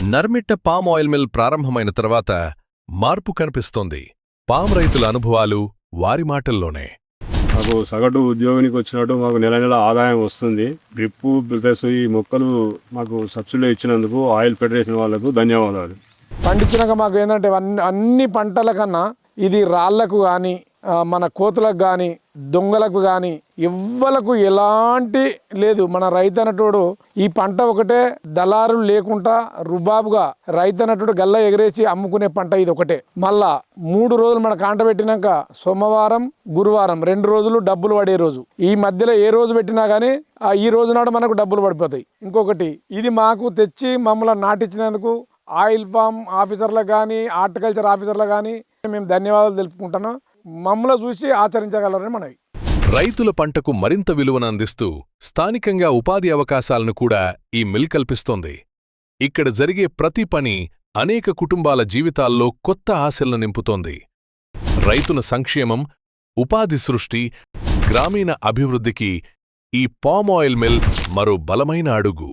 Narmitta palm oil mill ప్రారంభమైన తర్వాత మార్పు కనిపిస్తోంది. పామ్ రైతుల అనుభవాలు వారి మాటల్లోనే. మాకు సగటు ఉద్యోగానికి వచ్చినట్టు మాకు నెల నెల ఆదాయం వస్తుంది. డ్రిప్పు ప్లస్ ఈ మొక్కలు మాకు సబ్సిడీ ఇచ్చినందుకు ఆయిల్ ఫెడరేషన్ వాళ్ళకు ధన్యవాదాలు. పండించినాక మాకు ఏంటంటే అన్ని పంటల కన్నా ఇది రాళ్లకు కానీ మన కోతులకు కానీ దొంగలకు కానీ ఎవ్వలకు ఎలాంటి లేదు. మన రైతు అన్నట్టుడు ఈ పంట ఒకటే దళారులు లేకుండా రుబాబుగా రైతు అన్నట్టుడు గల్ల ఎగరేసి అమ్ముకునే పంట ఇది ఒకటే. మళ్ళా 3 రోజులు మన కాంట పెట్టినాక సోమవారం గురువారం 2 రోజులు డబ్బులు పడే రోజు. ఈ మధ్యలో ఏ రోజు పెట్టినా కానీ ఈ రోజు నాడు మనకు డబ్బులు పడిపోతాయి. ఇంకొకటి ఇది మాకు తెచ్చి మమ్మల్ని నాటించినందుకు ఆయిల్ ఫామ్ ఆఫీసర్లకు కానీ హార్టికల్చర్ ఆఫీసర్లకు కానీ మేము ధన్యవాదాలు తెలుపుకుంటున్నాం. మమ్మల్ని చూసి ఆచరించగలరని మనవి. రైతుల పంటకు మరింత విలువను అందిస్తూ స్థానికంగా ఉపాధి అవకాశాలను కూడా ఈ మిల్ కల్పిస్తోంది. ఇక్కడ జరిగే ప్రతి పని అనేక కుటుంబాల జీవితాల్లో కొత్త ఆశలను నింపుతోంది. రైతుల సంక్షేమం, ఉపాధి సృష్టి, గ్రామీణ అభివృద్ధికి ఈ పామ్ ఆయిల్ మిల్ మరో బలమైన అడుగు.